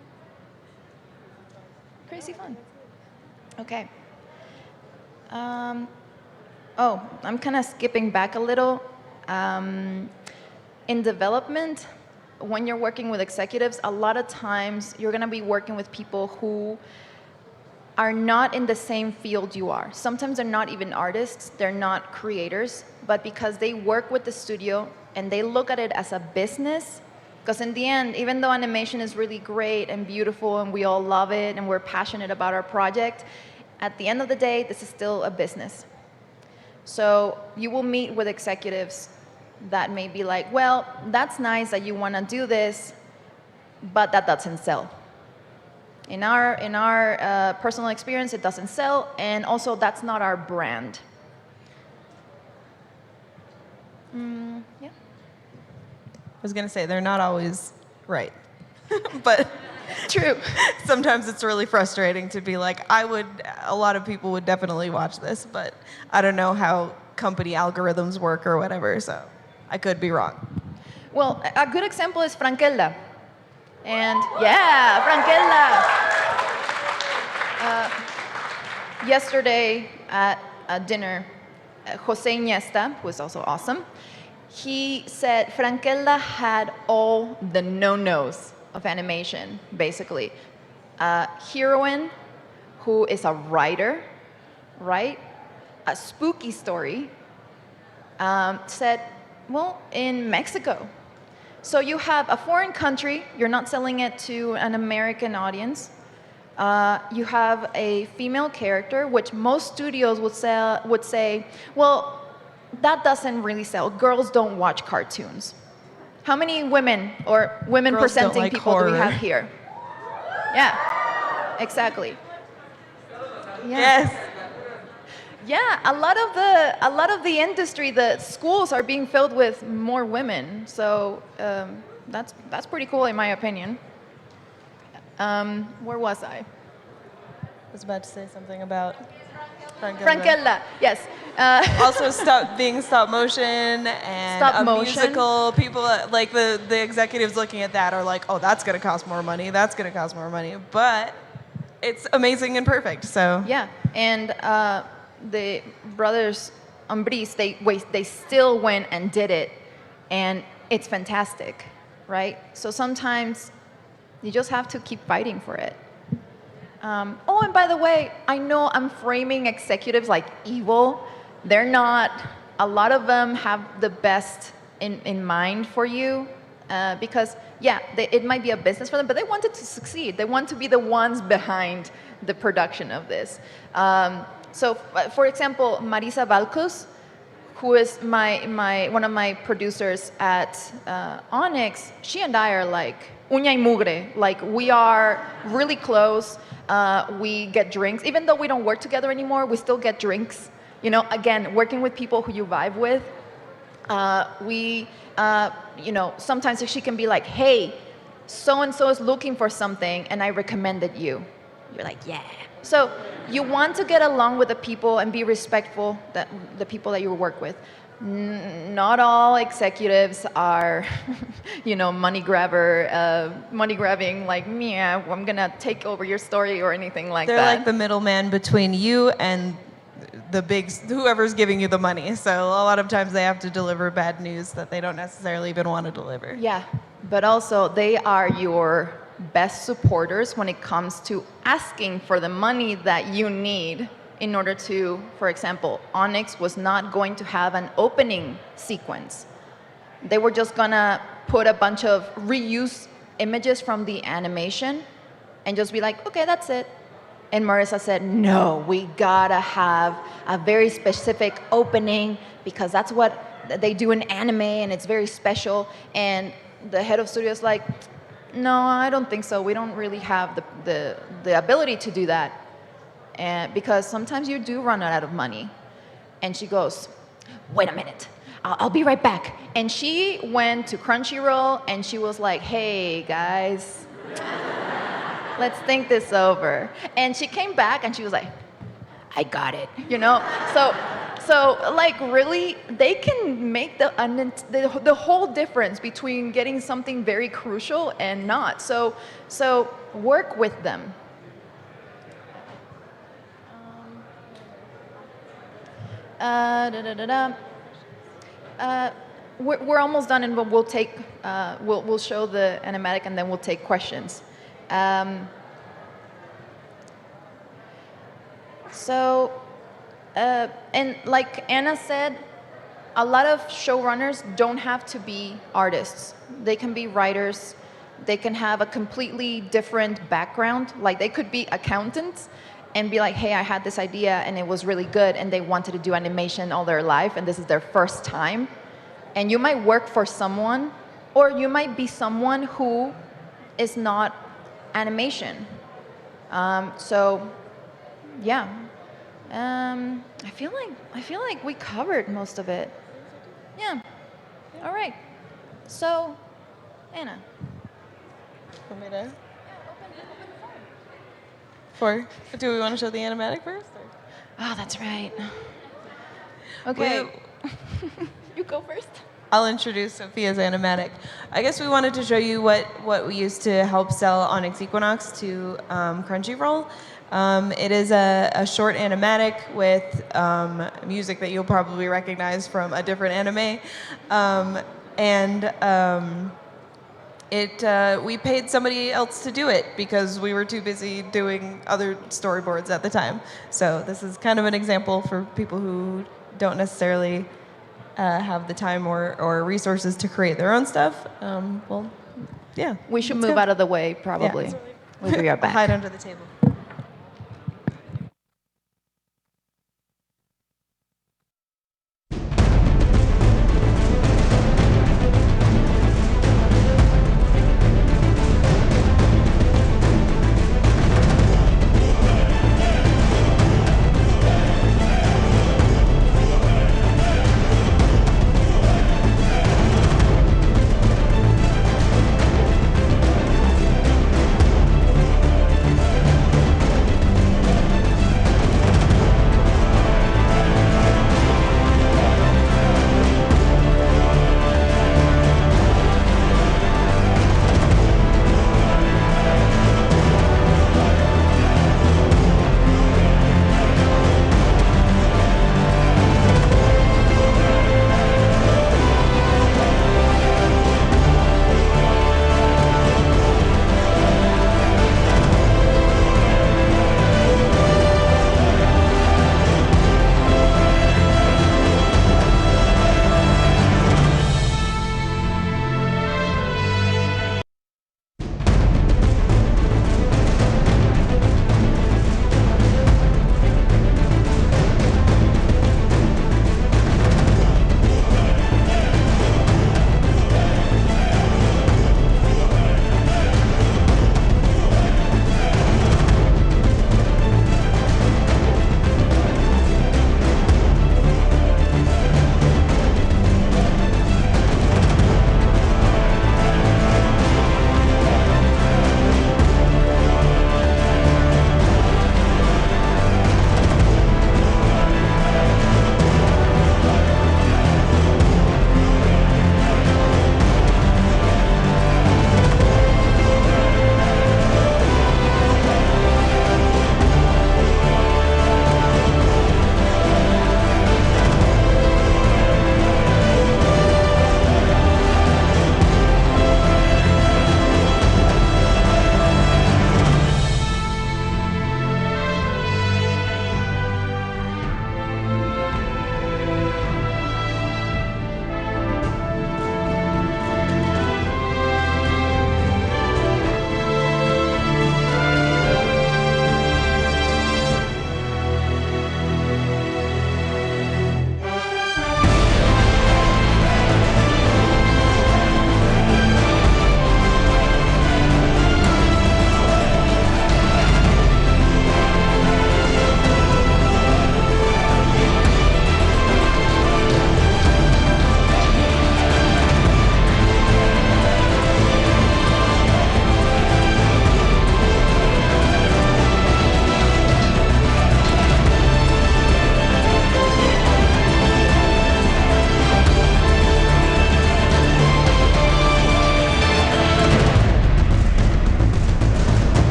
Crazy fun. Okay. Oh, I'm kind of skipping back a little. In development, when you're working with executives, a lot of times you're going to be working with people who are not in the same field you are. Sometimes they're not even artists, they're not creators, but because they work with the studio and they look at it as a business, because in the end, even though animation is really great and beautiful and we all love it and we're passionate about our project, at the end of the day, this is still a business. So you will meet with executives that may be like, well, that's nice that you want to do this, but that doesn't sell. In our personal experience, it doesn't sell, and also that's not our brand. Yeah. I was going to say, they're not always right. But True. sometimes it's really frustrating to be like, a lot of people would definitely watch this, but I don't know how company algorithms work or whatever, so I could be wrong. Well, a good example is Frankelda. And yeah, Frankelda. Yesterday at a dinner, Jose Iniesta, who is also awesome, he said Frankelda had all the no-nos of animation, basically. Heroine, who is a writer, right? A spooky story, said, well, in Mexico. So you have a foreign country, you're not selling it to an American audience. You have a female character, which most studios would say, well, that doesn't really sell. Girls don't watch cartoons. How many women or women Girls don't presenting like people horror. do we have here? Yeah, exactly. Yeah. Yes. Yeah, a lot of the industry, the schools are being filled with more women. So that's pretty cool in my opinion. Where was I? I was about to say something about Frankelda, yes. Also, stop motion and Stop a motion. musical. People like the executives looking at that are like, oh, that's going to cost more money. That's going to cost more money. But it's amazing and perfect. So Yeah, and the brothers Ambris, they still went and did it, and it's fantastic, right? So sometimes you just have to keep fighting for it. Oh, and by the way, I know I'm framing executives like evil. They're not. A lot of them have the best in mind for you because, yeah, it might be a business for them, but they want it to succeed. They want to be the ones behind the production of this. So, for example, Marisa Valcos, who is one of my producers at Onyx, she and I are like uña y mugre. Like, we are really close. We get drinks. Even though we don't work together anymore, we still get drinks. You know, again, working with people who you vibe with. Sometimes she can be like, hey, so and so is looking for something and I recommended you. You're like, yeah. So you want to get along with the people and be respectful that the people that you work with. Not all executives are, money grabbing, like, yeah, I'm gonna take over your story or anything like They're that. like the middleman between you and whoever's giving you the money. So a lot of times they have to deliver bad news that they don't necessarily even want to deliver. Yeah, but also they are your best supporters when it comes to asking for the money that you need in order to, for example, Onyx was not going to have an opening sequence. They were just gonna put a bunch of reuse images from the animation and just be like, okay, that's it. And Marissa said, no, we gotta have a very specific opening because that's what they do in anime and it's very special. And the head of studio is like, no, I don't think so. We don't really have the ability to do that. And because sometimes you do run out of money. And she goes, wait a minute, I'll be right back. And she went to Crunchyroll and she was like, hey guys, let's think this over. And she came back and she was like, I got it, So like really, they can make the whole difference between getting something very crucial and not. So work with them. We're almost done, and we'll take we'll show the animatic, and then we'll take questions. And like Anna said, a lot of showrunners don't have to be artists. They can be writers. They can have a completely different background. Like they could be accountants and be like, hey, I had this idea and it was really good and they wanted to do animation all their life and this is their first time. And you might work for someone, or you might be someone who is not animation. Yeah. I feel like we covered most of it. Yeah. All right. So, Anna. Want me to? For? Do we want to show the animatic first? Or? Oh, that's right. Okay. You go first. I'll introduce Sophia's animatic. I guess we wanted to show you what we used to help sell Onyx Equinox to Crunchyroll. It is a short animatic with music that you'll probably recognize from a different anime. We paid somebody else to do it because we were too busy doing other storyboards at the time. So this is kind of an example for people who don't necessarily have the time or resources to create their own stuff. Yeah. We should move out of the way, probably. Yeah. We'll be right back. Hide under the table.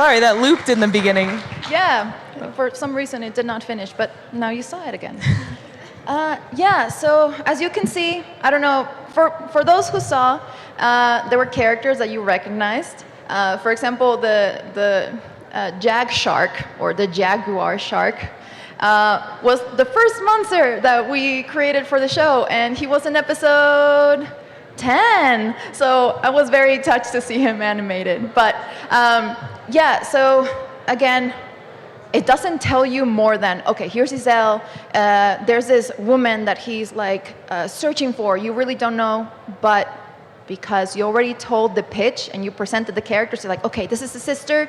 Sorry, that looped in the beginning. Yeah, for some reason it did not finish, but now you saw it again. Yeah, so as you can see, I don't know, for those who saw, there were characters that you recognized. For example, the jag shark, or the jaguar shark, was the first monster that we created for the show, and he was in episode 10. So I was very touched to see him animated. But yeah, so again, it doesn't tell you more than, okay, here's Giselle, there's this woman that he's like searching for, you really don't know, but because you already told the pitch and you presented the characters, you're like, okay, this is the sister,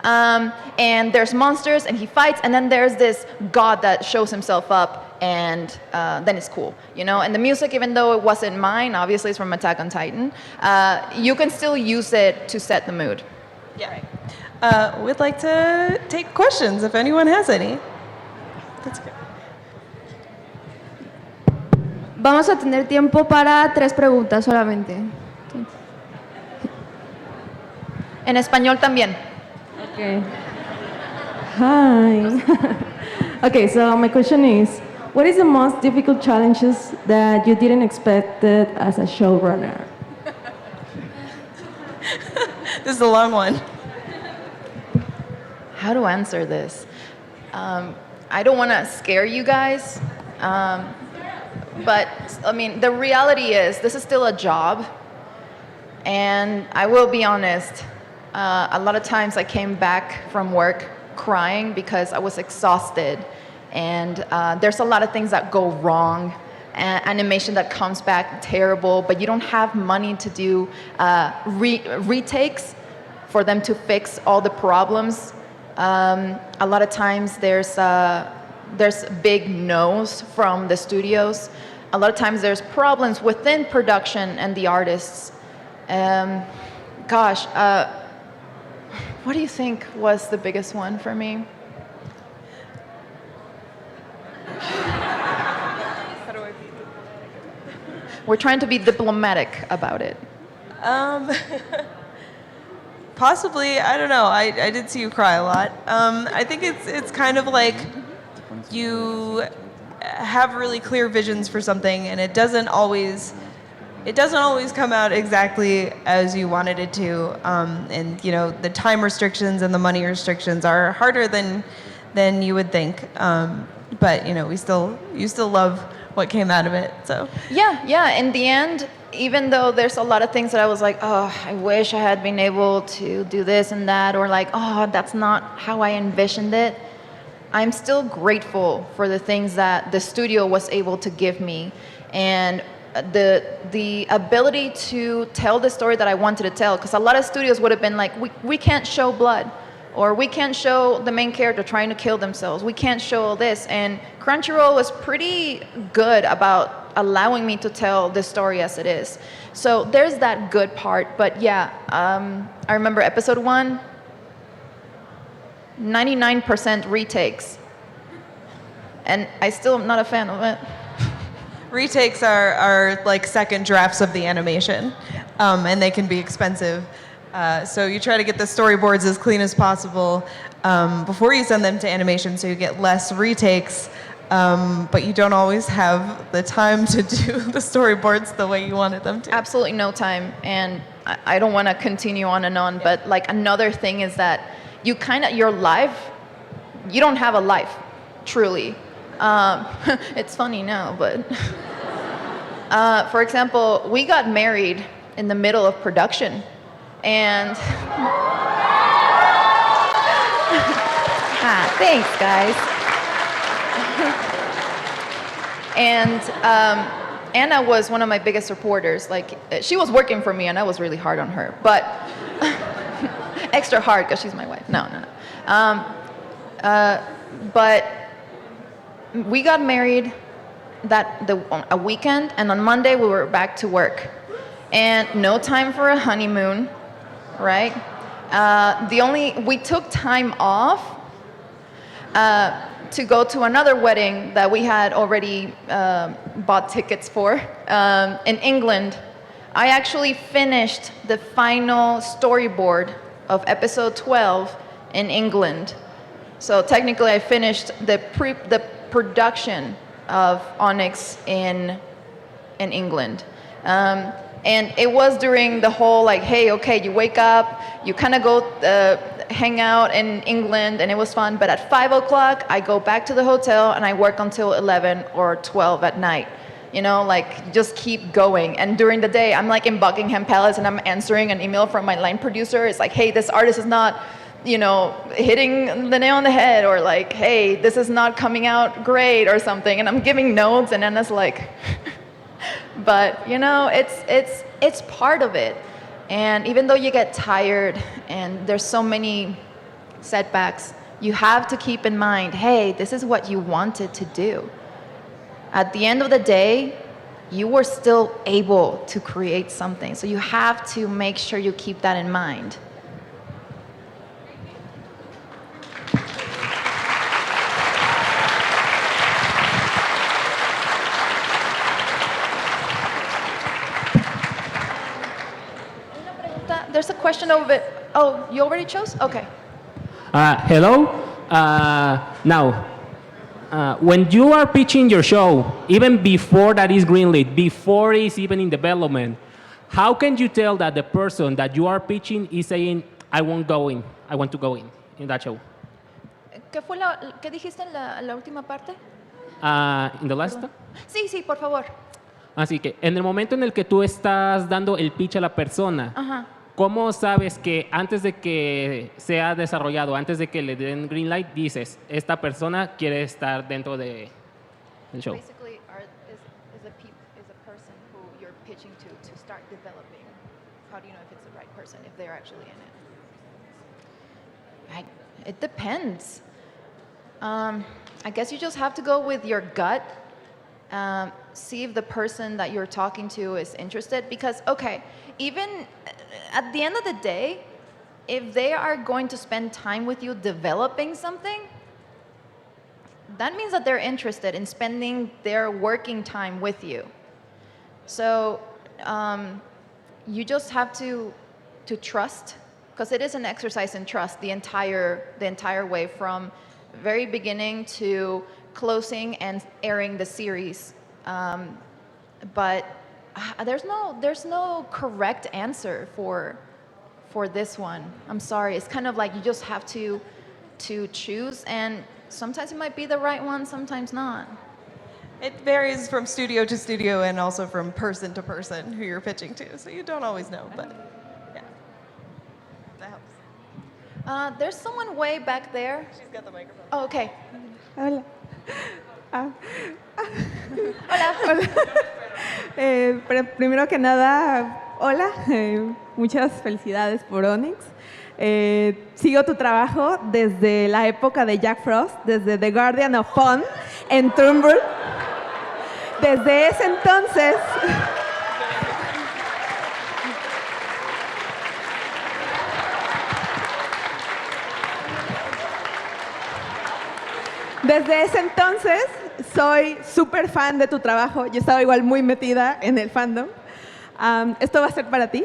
and there's monsters and he fights, and then there's this god that shows himself up, and then it's cool, you know? And the music, even though it wasn't mine, obviously it's from Attack on Titan, you can still use it to set the mood. Yeah. Right. We'd like to take questions if anyone has any. That's good. Vamos a tener tiempo para 3 preguntas solamente. En español también. Okay. Hi. Okay, so my question is, what is the most difficult challenges that you didn't expect as a showrunner? This is a long one. How to answer this? I don't want to scare you guys, but I mean, the reality is this is still a job, and I will be honest, a lot of times I came back from work crying because I was exhausted, and there's a lot of things that go wrong, animation that comes back terrible, but you don't have money to do retakes for them to fix all the problems. A lot of times there's big no's from the studios. A lot of times there's problems within production and the artists. Gosh, what do you think was the biggest one for me? We're trying to be diplomatic about it. Possibly, I don't know. I did see you cry a lot. I think it's kind of like you have really clear visions for something, and it doesn't always come out exactly as you wanted it to. And you know, the time restrictions and the money restrictions are harder than you would think. But you know, you still love what came out of it. So yeah. In the end, even though there's a lot of things that I was like, oh, I wish I had been able to do this and that, or like, oh, that's not how I envisioned it, I'm still grateful for the things that the studio was able to give me, and the ability to tell the story that I wanted to tell. Because a lot of studios would have been like, we can't show blood, or we can't show the main character trying to kill themselves, we can't show all this. And Crunchyroll was pretty good about allowing me to tell the story as it is. So there's that good part. But yeah, I remember episode 1, 99% retakes, and I still am not a fan of it. retakes are like second drafts of the animation, and they can be expensive. So you try to get the storyboards as clean as possible before you send them to animation, so you get less retakes. But you don't always have the time to do the storyboards the way you wanted them to. Absolutely no time, and I don't want to continue on and on, but like another thing is that your life, you don't have a life, truly. It's funny now, but for example, we got married in the middle of production, and thanks guys. And Anna was one of my biggest supporters. Like, she was working for me, and I was really hard on her, but extra hard because she's my wife. No. But we got married a weekend, and on Monday we were back to work, and no time for a honeymoon, right? We took time off to go to another wedding that we had already bought tickets for in England. I actually finished the final storyboard of episode 12 in England. So technically, I finished the production of Onyx in England. And it was during the whole like, hey, okay, you wake up, you kind of go hang out in England, and it was fun. But at 5 o'clock, I go back to the hotel and I work until 11 or 12 at night. You know, like just keep going. And during the day, I'm like in Buckingham Palace and I'm answering an email from my line producer. It's like, hey, this artist is not, you know, hitting the nail on the head, or like, hey, this is not coming out great or something. And I'm giving notes, and Anna's like, but you know, it's part of it. And even though you get tired and there's so many setbacks, you have to keep in mind, hey, this is what you wanted to do. At the end of the day, you were still able to create something. So you have to make sure you keep that in mind. There's a question over it. Oh, you already chose? Okay. Hello. Now, when you are pitching your show, even before that is greenlit, before it's even in development, how can you tell that the person that you are pitching is saying, I want to go in that show? ¿Qué dijiste en la última parte? In the last? Sí, sí, por favor. Así que en el momento en el que tú estás dando el pitch a la persona, Ajá. ¿cómo sabes que antes de que sea desarrollado, antes de que le den green light, dices, esta persona quiere estar dentro del show? Basically, is a person who you're pitching to start developing. How do you know if it's the right person, if they're actually in it? It depends. I guess you just have to go with your gut. See if the person that you're talking to is interested. Because, okay, even at the end of the day, if they are going to spend time with you developing something, that means that they're interested in spending their working time with you. So you just have to trust, because it is an exercise in trust the entire way, from very beginning to closing and airing the series. But there's no correct answer for this one. I'm sorry. It's kind of like you just have to choose, and sometimes it might be the right one, sometimes not. It varies from studio to studio and also from person to person who you're pitching to, so you don't always know, but yeah. That helps. There's someone way back there. She's got the microphone. Oh, okay. Hola. Hola. Pero primero que nada, hola, muchas felicidades por Onyx. Sigo tu trabajo desde la época de Jack Frost, desde The Guardian of Fun en Turnbull. Desde ese entonces... Desde ese entonces soy súper fan de tu trabajo. Yo estaba igual muy metida en el fandom. Esto va a ser para ti.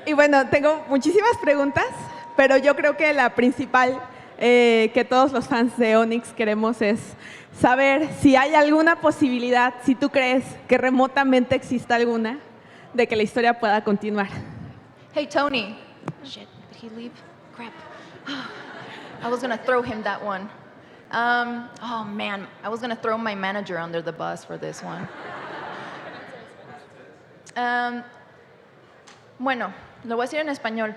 Y bueno, tengo muchísimas preguntas, pero yo creo que la principal que todos los fans de Onyx queremos es saber si hay alguna posibilidad, si tú crees que remotamente exista alguna, de que la historia pueda continuar. Hey, Tony. Shit, did he leave? Crap. I was going to throw him that one. Oh, man. I was going to throw my manager under the bus for this one. Bueno, lo voy a decir en español.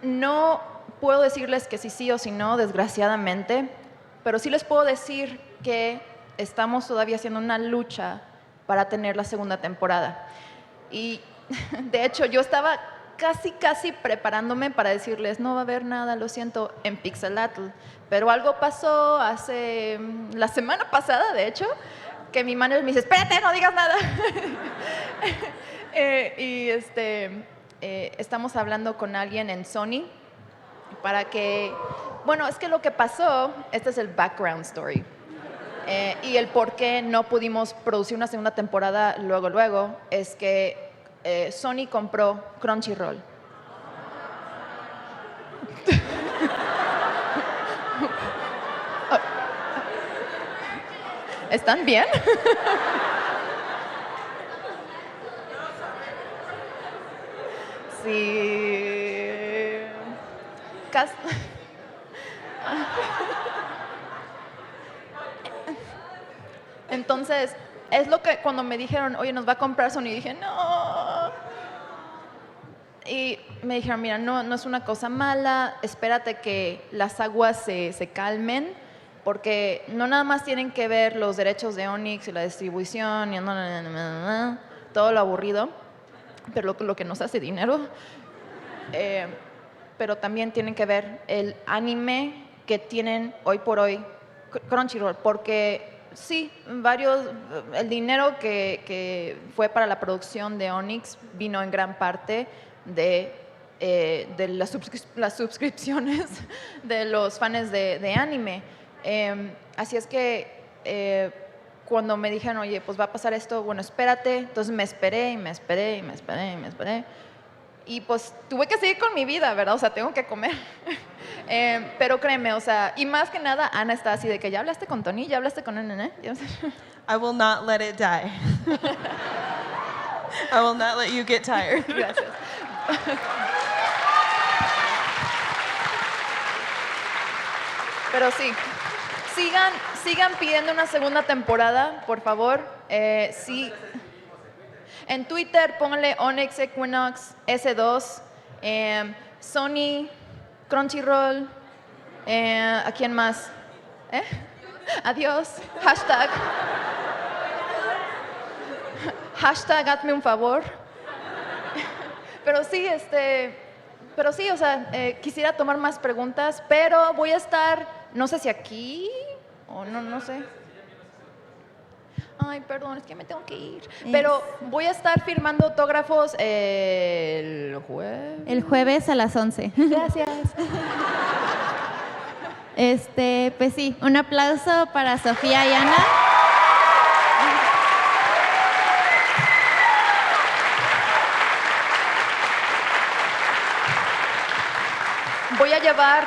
No puedo decirles que sí o si no, desgraciadamente, pero sí les puedo decir que estamos todavía haciendo una lucha para tener la segunda temporada. Y de hecho, yo estaba casi preparándome para decirles, no va a haber nada, lo siento, en Pixelatl. Pero algo pasó hace la semana pasada, de hecho, que mi manager me dice, espérate, no digas nada. Estamos hablando con alguien en Sony para que, bueno, es que lo que pasó, este es el background story. Y el por qué no pudimos producir una segunda temporada luego es que Sony compró Crunchyroll. ¿Están bien? Sí. Entonces, es lo que cuando me dijeron, oye, nos va a comprar Sony, dije, no. Y me dijeron, mira, no es una cosa mala, espérate que las aguas se calmen, porque no nada más tienen que ver los derechos de Onyx y la distribución y todo lo aburrido, pero lo que nos hace dinero, pero también tienen que ver el anime que tienen hoy por hoy Crunchyroll, porque sí, el dinero que fue para la producción de Onyx vino en gran parte de las suscripciones de los fans de anime. Así es que cuando me dijeron, oye, pues va a pasar esto, bueno, espérate, entonces me esperé. Y pues tuve que seguir con mi vida, ¿verdad? O sea, tengo que comer. Pero créeme, o sea, y más que nada, Ana está así de que ya hablaste con Tony, ya hablaste con Nene. I will not let it die. I will not let you get tired. Gracias. Pero sí, sigan pidiendo una segunda temporada, por favor. Sí. En Twitter pónganle Onyx Equinox S2, Sony, Crunchyroll, ¿a quién más? Adiós, hashtag hazme un favor. Pero sí, o sea, quisiera tomar más preguntas, pero voy a estar, no sé si aquí o no sé. Ay, perdón, es que me tengo que ir. Pero voy a estar firmando autógrafos el jueves. El jueves a las 11. Gracias. Pues sí, un aplauso para Sofía y Ana. Voy a llevar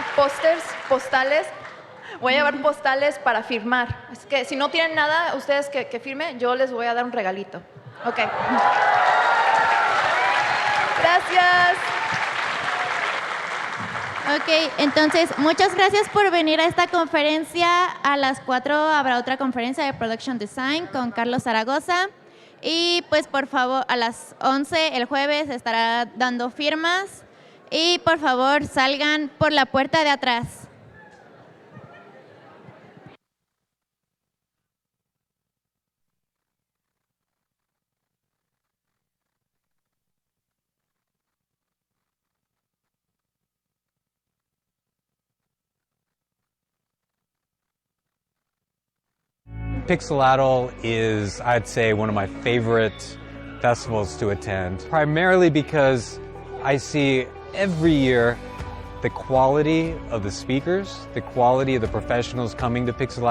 postales para firmar. Así que si no tienen nada, ustedes que firmen, yo les voy a dar un regalito. Ok. Gracias. Ok, entonces, muchas gracias por venir a esta conferencia. A las 4 habrá otra conferencia de Production Design con Carlos Zaragoza. Y pues, por favor, a las 11 el jueves estará dando firmas. Y por favor, salgan por la puerta de atrás. Pixelatl is, I'd say, one of my favorite festivals to attend, primarily because I see every year the quality of the speakers, the quality of the professionals coming to Pixelatl.